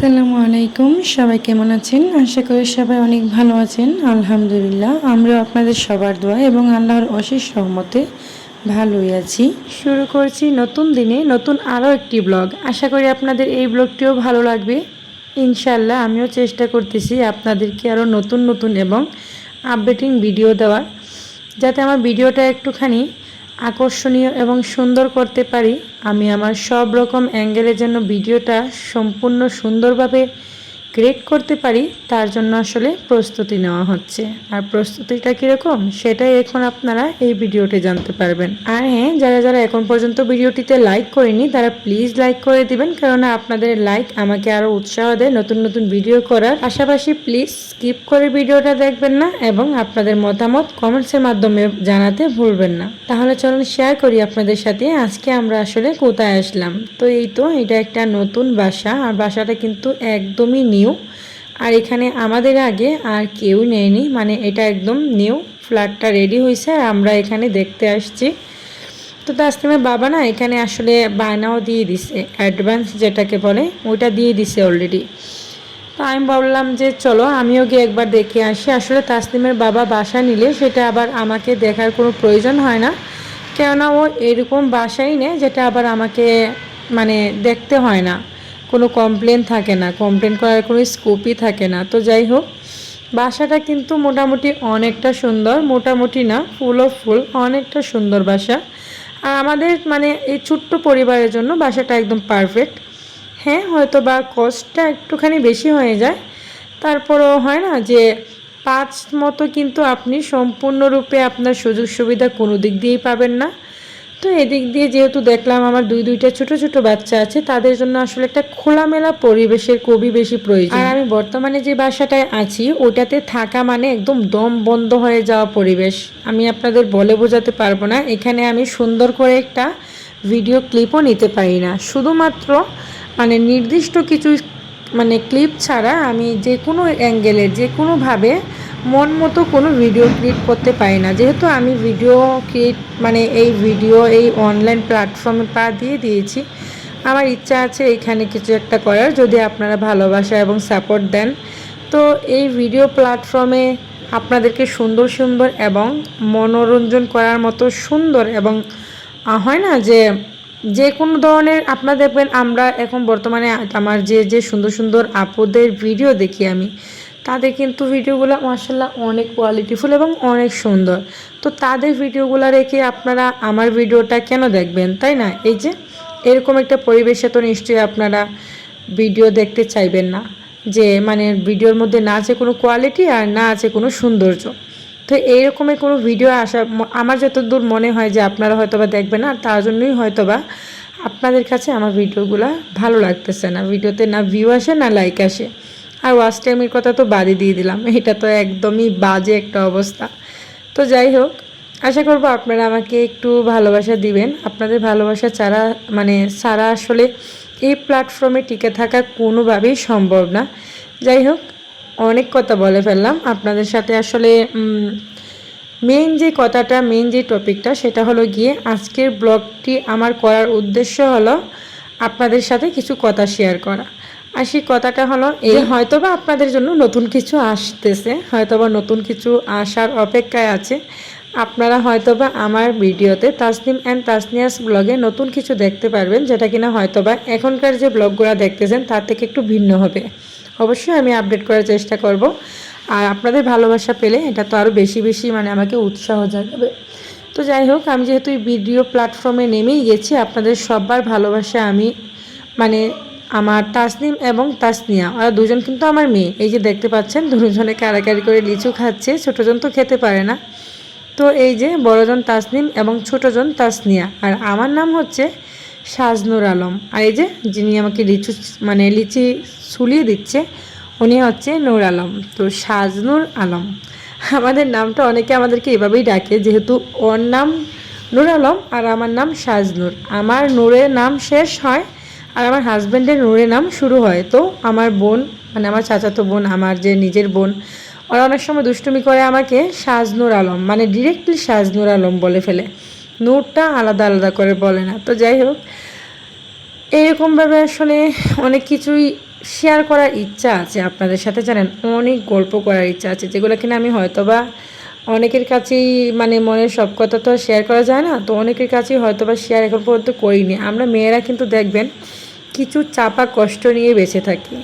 আসসালামু আলাইকুম। সবাই কেমন আছেন? আশা করি সবাই অনেক ভালো আছেন। আলহামদুলিল্লাহ আমরাও আপনাদের সবার দোয়া এবং আল্লাহর অশেষ রহমতে ভালোই আছি। শুরু করছি নতুন দিনে নতুন আরও একটি ব্লগ। আশা করি আপনাদের এই ব্লগটিও ভালো লাগবে ইনশাআল্লাহ। আমিও চেষ্টা করতেছি আপনাদেরকে আরও নতুন নতুন এবং আপডেটিং ভিডিও দেওয়ার, যাতে আমার ভিডিওটা একটুখানি আকর্ষণীয় এবং সুন্দর করতে পারি। আমি আমার সব রকম অ্যাঙ্গেলের জন্য ভিডিওটা সম্পূর্ণ সুন্দরভাবে ক্রিয়েট করতে পারি, তার জন্য আসলে প্রস্তুতি নেওয়া হচ্ছে। আর প্রস্তুতিটা কীরকম সেটাই এখন আপনারা এই ভিডিওতে জানতে পারবেন। আর হ্যাঁ, যারা যারা এখন পর্যন্ত ভিডিওটিতে লাইক করেনি তারা প্লিজ লাইক করে দিবেন, কেননা আপনাদের লাইক আমাকে আরও উৎসাহ দেয় নতুন নতুন ভিডিও করার। পাশাপাশি প্লিজ স্কিপ করে ভিডিওটা দেখবেন না এবং আপনাদের মতামত কমেন্টসের মাধ্যমে জানাতে ভুলবেন না। তাহলে চলুন শেয়ার করি আপনাদের সাথে আজকে আমরা আসলে কোথায় আসলাম। তো এই তো, এটা একটা নতুন বাসা, আর বাসাটা কিন্তু একদমই নিউ। আর এখানে আমাদের আগে আর কেউ নেয়নি, মানে এটা একদম নিউ। ফ্ল্যাটটা রেডি হয়েছে আর আমরা এখানে দেখতে আসছি। তো তাসনিমের বাবা না এখানে আসলে বায়নাও দিয়ে দিছে, অ্যাডভান্স যেটাকে বলে ওইটা দিয়ে দিছে অলরেডি। তো আমি বললাম যে চলো আমিও গিয়ে একবার দেখে আসি। আসলে তাসনিমের বাবা বাসা নিলে সেটা আবার আমাকে দেখার কোনো প্রয়োজন হয় না, কেননা ও এরকম বাসাই নেয় যেটা আবার আমাকে মানে দেখতে হয় না, কোনো কমপ্লেন থাকে না, কমপ্লেন করার কোনো স্কোপই থাকে না। তো যাই হোক, বাসাটা কিন্তু মোটামুটি অনেকটা সুন্দর, মোটামুটি না ফুল অফ ফুল অনেকটা সুন্দর বাসা। আর আমাদের মানে এই ছোট্ট পরিবারের জন্য বাসাটা একদম পারফেক্ট। হ্যাঁ, হয়তো বা কস্টটা একটুখানি বেশি হয়ে যায়, তারপরও হয় না যে 5 মতো কিন্তু আপনি সম্পূর্ণরূপে আপনার সুযোগ সুবিধা কোনো দিক দিয়েই পাবেন না। তো এদিক দিয়ে যেহেতু দেখলাম আমার দুইটা ছোট ছোট বাচ্চা আছে, তাদের জন্য আসলে একটা খোলামেলা পরিবেশের খুবই বেশি প্রয়োজন। আর আমি বর্তমানে যে বাসাটায় আছি ওটাতে থাকা মানে একদম দম বন্ধ হয়ে যাওয়া পরিবেশ। আমি আপনাদের বলে বোঝাতে পারবো না। এখানে আমি সুন্দর করে একটা ভিডিও ক্লিপও নিতে পারি না, শুধুমাত্র মানে নির্দিষ্ট কিছু মানে ক্লিপ ছাড়া আমি যে কোনো অ্যাঙ্গেলে যে কোনোভাবে মন মতো কোনো ভিডিও ক্রিয়েট করতে পারি না। যেহেতু আমি ভিডিও ক্রিয়েট মানে এই ভিডিও এই অনলাইন প্ল্যাটফর্মে পা দিয়ে দিয়েছি, আমার ইচ্ছা আছে এখানে কিছু একটা করার, যদি আপনারা ভালোবাসা এবং সাপোর্ট দেন। তো এই ভিডিও প্ল্যাটফর্মে আপনাদেরকে সুন্দর সুন্দর এবং মনোরঞ্জন করার মতো সুন্দর এবং হয় না যে যে কোনো ধরনের আপনারা দেখবেন, আমরা এখন বর্তমানে আমার যে সুন্দর সুন্দর আপুদের ভিডিও দেখি আমি, তাদের কিন্তু ভিডিওগুলো মাশাআল্লাহ অনেক কোয়ালিটিফুল এবং অনেক সুন্দর। তো তাদের ভিডিওগুলো রেখে আপনারা আমার ভিডিওটা কেন দেখবেন, তাই না? এই যে এরকম একটা পরিবেশে তো নিশ্চয়ই আপনারা ভিডিও দেখতে চাইবেন না, যে মানে ভিডিওর মধ্যে না আছে কোনো কোয়ালিটি আর না আছে কোনো সৌন্দর্য। তো এইরকমের কোনো ভিডিও আসা আমার যতদূর মনে হয় যে আপনারা হয়তোবা দেখবেন, আর তার জন্যই হয়তোবা আপনাদের কাছে আমার ভিডিওগুলো ভালো লাগতেছে না। ভিডিওতে না ভিউ আসে না লাইক আসে। আর ওয়াচ টাইমের কথা তো বাদই দিয়ে দিলাম, এটা তো একদমই বাজে একটা অবস্থা। তো যাই হোক, আশা করব আপনারা আমাকে একটু ভালোবাসা দিবেন। আপনাদের ভালোবাসা ছাড়া আসলে এই প্ল্যাটফর্মে টিকে থাকা কোনোভাবেই সম্ভব না। যাই হোক, অনেক কথা বলে ফেললাম আপনাদের সাথে। আসলে মেইন যে টপিকটা সেটা হলো গিয়ে আজকের ব্লগটি আমার করার উদ্দেশ্য হলো আপনাদের সাথে কিছু কথা শেয়ার করা। আর সেই কথাটা হলো এই, হয়তোবা আপনাদের জন্য নতুন কিছু আসতেছে, হয়তোবা নতুন কিছু আসার অপেক্ষায় আছে। আপনারা হয়তোবা আমার ভিডিওতে তাসনিম অ্যান্ড তাসনিয়াস ব্লগে নতুন কিছু দেখতে পারবেন, যেটা কিনা হয়তোবা এখনকার যে ব্লগগুলো দেখতেছেন তার থেকে একটু ভিন্ন হবে। অবশ্যই আমি আপডেট করার চেষ্টা করব। আর আপনাদের ভালোবাসা পেলে এটা তো আরও বেশি বেশি মানে আমাকে উৎসাহ জাগাবে। তো যাই হোক, আমি যেহেতু এই ভিডিও প্ল্যাটফর্মে নেমেই গেছি, আপনাদের সবার ভালোবাসা আমি মানে আমার তাসনিম এবং তাসনিয়া ওরা দুজন কিন্তু আমার মেয়ে। এই যে দেখতে পাচ্ছেন দুজনে কারাকারি করে লিচু খাচ্ছে, ছোটোজন তো খেতে পারে না। তো এই যে বড়জন তাসনিম এবং ছোটোজন তাসনিয়া, আর আমার নাম হচ্ছে শাজনুর আলম। আর এই যে যিনি আমাকে লিচি ছুলিয়ে দিচ্ছে উনি হচ্ছে নূর আলম। তো শাজনুর আলম আমাদের নামটা অনেকে আমাদেরকে এভাবেই ডাকে, যেহেতু ওর নাম নূর আলম আর আমার নাম শাজনুর। আমার নূরের নাম শেষ হয় আর আমার হাজব্যান্ডের নূরের নাম শুরু হয়। তো আমার বোন মানে আমার চাচাতো বোন, আমার যে নিজের বোন, ওরা অনেক সময় দুষ্টুমি করে আমাকে শাজনুর আলম মানে ডিরেক্টলি শাজনুর আলম বলে ফেলে, নূরটা আলাদা আলাদা করে বলে না। তো যাই হোক, এরকমভাবে আসলে অনেক কিছুই শেয়ার করার ইচ্ছা আছে আপনাদের সাথে, জানেন, অনেক গল্প করার ইচ্ছা আছে, যেগুলো কিনা আমি হয়তোবা অনেকের কাছেই মানে মনের সব কথা তো শেয়ার করা যায় না, তো অনেকের কাছেই হয়তোবা শেয়ার এখন পর্যন্ত করিনি। আমরা মেয়েরা কিন্তু দেখবেন কিছু চাপা কষ্ট নিয়ে বেঁচে থাকি,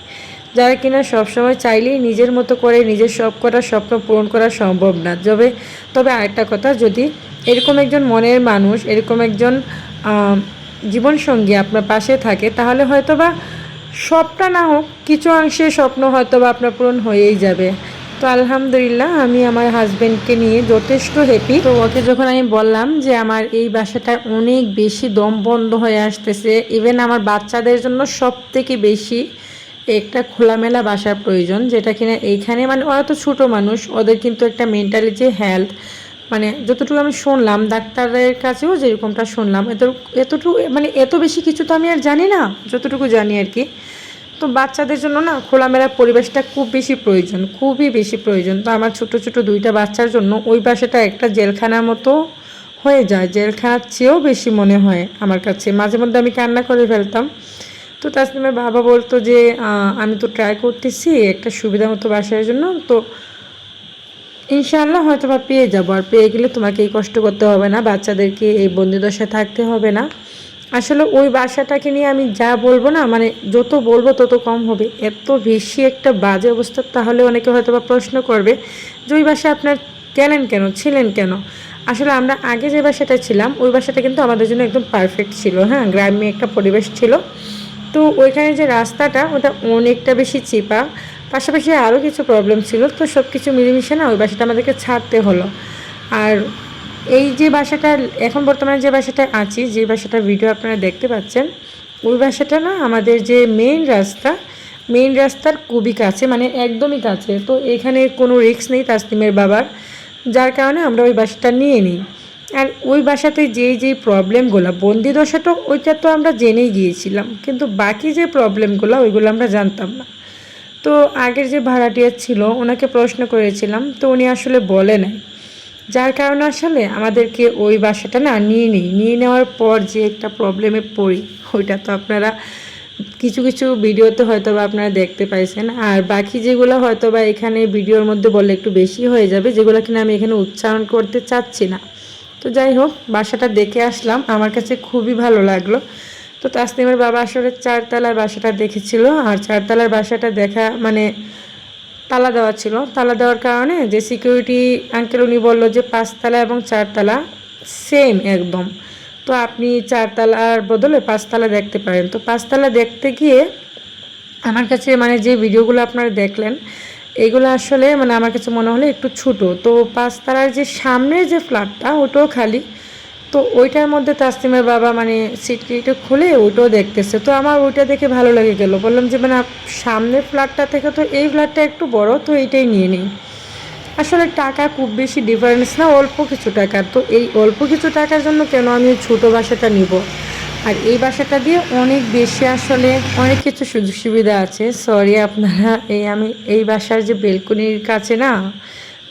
যারা কিনা সবসময় চাইলেই নিজের মতো করে নিজের সব কটা স্বপ্ন পূরণ করা সম্ভব না। তবে আরেকটা কথা, যদি এরকম একজন মনের মানুষ, এরকম একজন জীবনসঙ্গী আপনার পাশে থাকে, তাহলে হয়তোবা সবটা না হোক কিছু অংশে স্বপ্ন হয়তোবা আপনার পূরণ হয়েই যাবে। তো আলহামদুলিল্লাহ আমি আমার হাজব্যান্ডকে নিয়ে যথেষ্ট হ্যাপি। তো ওকে যখন আমি বললাম যে আমার এই বাসাটায় অনেক বেশি দম বন্ধ হয়ে আসতেছে, ইভেন আমার বাচ্চাদের জন্য সব থেকে বেশি একটা খোলামেলা বাসার প্রয়োজন, যেটা কিনা এইখানে মানে ওরা তো ছোটো মানুষ, ওদের কিন্তু একটা মেন্টালি যে হেলথ, মানে যতটুকু আমি শুনলাম ডাক্তারের কাছেও যেরকমটা শুনলাম, এতটুকু মানে এত বেশি কিছু তো আমি আর জানি না, যতটুকু জানি আর কি। তো বাচ্চাদের জন্য না খোলামেলা পরিবেশটা খুব বেশি প্রয়োজন, খুবই বেশি প্রয়োজন। তো আমার ছোট ছোট দুইটা বাচ্চার জন্য ওই বাসাটা একটা জেলখানার মতো হয়ে যায়, জেলখানার চেয়েও বেশি মনে হয় আমার কাছে। মাঝে মধ্যে আমি কান্না করে ফেলতাম। তো তাসনিমের বাবা বলতো যে আমি তো ট্রাই করতেছি একটা সুবিধা মতো বাসার জন্য, তো ইনশাআল্লাহ হয়তো বা পেয়ে যাবো, আর পেয়ে গেলে তোমাকে এই কষ্ট করতে হবে না, বাচ্চাদেরকে এই বন্দিদশায় থাকতে হবে না। আসলে ওই বাসাটাকে নিয়ে আমি যা বলবো না, মানে যত বলবো তত কম হবে, এত বেশি একটা বাজে অবস্থা। তাহলে অনেকে হয়তো বা প্রশ্ন করবে যে ওই বাসা আপনার গেলেন কেন, ছিলেন কেন। আসলে আমরা আগে যে বাসাটা ছিলাম ওই বাসাটা কিন্তু আমাদের জন্য একদম পারফেক্ট ছিল, হ্যাঁ, গ্রাম্য একটা পরিবেশ ছিল। তো ওইখানে যে রাস্তাটা ওটা অনেকটা বেশি চিপা, পাশাপাশি আরও কিছু প্রবলেম ছিল, তো সব কিছু মিলেমিশে না ওই বাসাটা আমাদেরকে ছাড়তে হলো। আর এই যে বাসাটা এখন বর্তমানে যে বাসাটায় আছি, যে বাসাটার ভিডিও আপনারা দেখতে পাচ্ছেন, ওই বাসাটা না আমাদের যে মেইন রাস্তার খুবই কাছে, মানে একদমই কাছে। তো এখানে কোনো রিস্ক নেই তাসনিমের বাবার, যার কারণে আমরা ওই বাসাটা নিয়ে নিই। আর ওই বাসাতে যেই প্রবলেমগুলো, বন্দিদশাটা ওইটা তো আমরা জেনেই গিয়েছিলাম, কিন্তু বাকি যে প্রবলেমগুলো ওইগুলো আমরা জানতাম না। তো আগের যে ভাড়াটিয়া ছিল ওনাকে প্রশ্ন করেছিলাম, তো উনি আসলে বলে নাই, যার কারণে আসলে আমাদেরকে ওই বাসাটা না নিয়ে নেওয়ার পর যে একটা প্রবলেমে পড়ি, ওইটা তো আপনারা কিছু কিছু ভিডিওতে হয়তো বা আপনারা দেখতে পাইছেন। আর বাকি যেগুলো হয়তো বা এখানে ভিডিওর মধ্যে বললে একটু বেশি হয়ে যাবে, যেগুলো কিনা আমি এখানে উচ্চারণ করতে চাচ্ছি না। তো যাই হোক, বাসাটা দেখে আসলাম, আমার কাছে খুবই ভালো লাগলো। তো তাসনিমের বাবা আসলে 4 তলার বাসাটা দেখেছিল, আর 4 তলার বাসাটা দেখা মানে তালা দেওয়া ছিল, তালা দেওয়ার কারণে যে সিকিউরিটি আঙ্কেল উনি বললো যে 5 তলা এবং 4 তলা সেম একদম, তো আপনি 4 তলার বদলে 5 তলা দেখতে পারেন। তো 5 তলা দেখতে গিয়ে আমার কাছে মানে যে ভিডিওগুলো আপনারা দেখলেন এগুলো আসলে মানে আমার কাছে মনে হলো একটু ছোটো। তো 5 তলার যে সামনের যে ফ্ল্যাটটা ওটাও খালি, তো ওইটার মধ্যে তাসনিমের বাবা মানে সিটটা খুলে ওইটাও দেখতেছে। তো আমার ওইটা দেখে ভালো লেগে গেল, বললাম যে মানে সামনের ফ্ল্যাটটা থেকে তো এই ফ্ল্যাটটা একটু বড়, তো এইটাই নিয়ে নিই। আসলে টাকা খুব বেশি ডিফারেন্স না, অল্প কিছু টাকা, তো এই অল্প কিছু টাকার জন্য কেন আমি ছোটো বাসাটা নিব। আর এই বাসাটা দিয়ে অনেক বেশি আসলে অনেক কিছু সুযোগ সুবিধা আছে। সরি আপনারা, আমি এই বাসার যে বেলকনির কাছে না,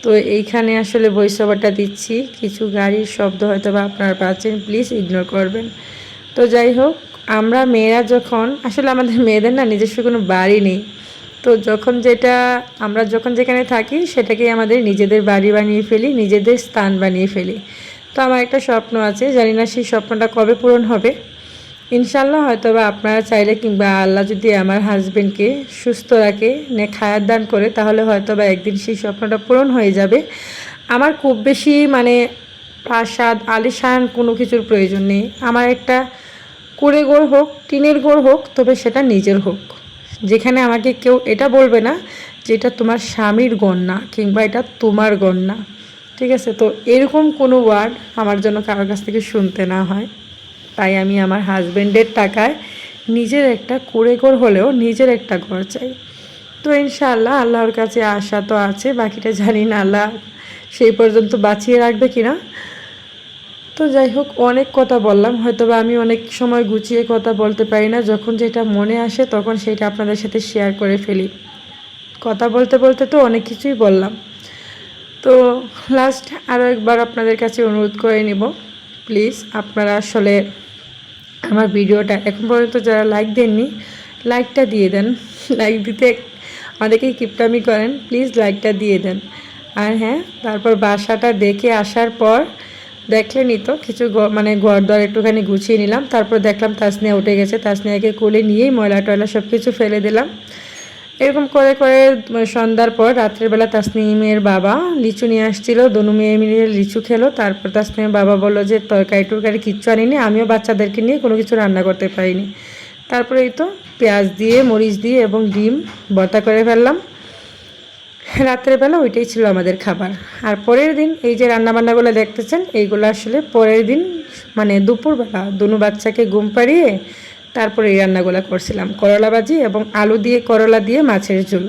তো এইখানে আসলে ভয়েস ওভারটা দিচ্ছি, কিছু গাড়ির শব্দ হয়তো বা আপনারা পাচ্ছেন, প্লিজ ইগনোর করবেন। তো যাই হোক, আমরা মেয়েরা যখন আসলে আমাদের মেয়েদের না নিজস্ব কোনো বাড়ি নেই, তো আমরা যখন যেখানে থাকি সেটাকেই আমাদের নিজেদের বাড়ি বানিয়ে ফেলি, নিজেদের স্থান বানিয়ে ফেলি। তো আমার একটা স্বপ্ন আছে, জানি না সেই স্বপ্নটা কবে পূরণ হবে। ইনশাল্লাহ হয়তো বা আপনারা চাইলে কিংবা আল্লাহ যদি আমার হাজবেন্ডকে সুস্থ রাখে, খায়াত দান করে, তাহলে হয়তো বা একদিন সেই স্বপ্নটা পূরণ হয়ে যাবে। আমার খুব বেশি মানে প্রাসাদ আলিশান কোনো কিছুর প্রয়োজন নেই, আমার একটা কুড়ে ঘর হোক, টিনের ঘর হোক, তবে সেটা নিজের হোক, যেখানে আমাকে কেউ এটা বলবে না যে এটা তোমার স্বামীর গণ্যা কিংবা এটা তোমার গণ্যা। ঠিক আছে, তো এরকম কোনো ওয়ার্ড আমার জন্য কারোর কাছ থেকে শুনতে না হয়। তাই আমি আমার হাজব্যান্ডের টাকায় নিজের একটা কুড়ে ঘর হলেও নিজের একটা ঘর চাই। তো ইনশাআল্লাহ আল্লাহর কাছে আশা তো আছে, বাকিটা জানি না আল্লাহ সেই পর্যন্ত বাঁচিয়ে রাখবে কিনা। তো যাই হোক, অনেক কথা বললাম, হয়তো বা আমি অনেক সময় গুছিয়ে কথা বলতে পারি না, যখন যেটা মনে আসে তখন সেটা আপনাদের সাথে শেয়ার করে ফেলি। কথা বলতে বলতে তো অনেক কিছুই বললাম। তো লাস্ট আরও একবার আপনাদের কাছে অনুরোধ করে নিব, প্লিজ আপনারা আসলে আমার ভিডিওটা এখন পর্যন্ত যারা লাইক দেননি, লাইকটা দিয়ে দেন। লাইক দিতে অনেকেই কিপটামি করেন, প্লিজ লাইকটা দিয়ে দেন। আর হ্যাঁ, তারপর বাসাটা দেখে আসার পর দেখলেনই তো কিছু মানে ঘর দর একটুখানি গুছিয়ে নিলাম। তারপর দেখলাম তাসনিয়া উঠে গেছে, তাসনিয়াকে কোলে নিয়েই ময়লা টয়লা সব কিছু ফেলে দিলাম। এরকম করে করে সন্ধ্যার পর রাত্রেবেলা তাসনিমের বাবা লিচু নিয়ে আসছিল, দোনো মেয়ে মিলে লিচু খেলো। তারপর তাসনিমের বাবা বললো যে তরকারি টরকারি কিচ্ছু আনিনি, আমিও বাচ্চাদেরকে নিয়ে কোনো কিছু রান্না করতে পারিনি। তারপরে এই তো পেঁয়াজ দিয়ে মরিচ দিয়ে এবং ডিম ভর্তা করে ফেললাম। রাত্রেবেলা ওইটাই ছিল আমাদের খাবার। আর পরের দিন এই যে রান্নাবান্নাগুলো দেখতেছেন, এইগুলো আসলে পরের দিন মানে দুপুরবেলা দুনু বাচ্চাকে ঘুম পাড়িয়ে তারপরে এই রান্নাগুলো করছিলাম, করলা ভাজি এবং আলু দিয়ে করলা দিয়ে মাছের ঝোল।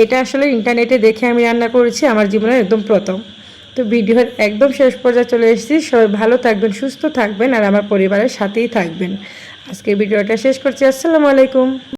এটা আসলে ইন্টারনেটে দেখে আমি রান্না করেছি, আমার জীবনের একদম প্রথম। তো ভিডিওর একদম শেষ পর্যায়ে চলে এসেছি। সবাই ভালো থাকবেন, সুস্থ থাকবেন আর আমার পরিবারের সাথেই থাকবেন। আজকে ভিডিওটা শেষ করছি। আসসালামু আলাইকুম।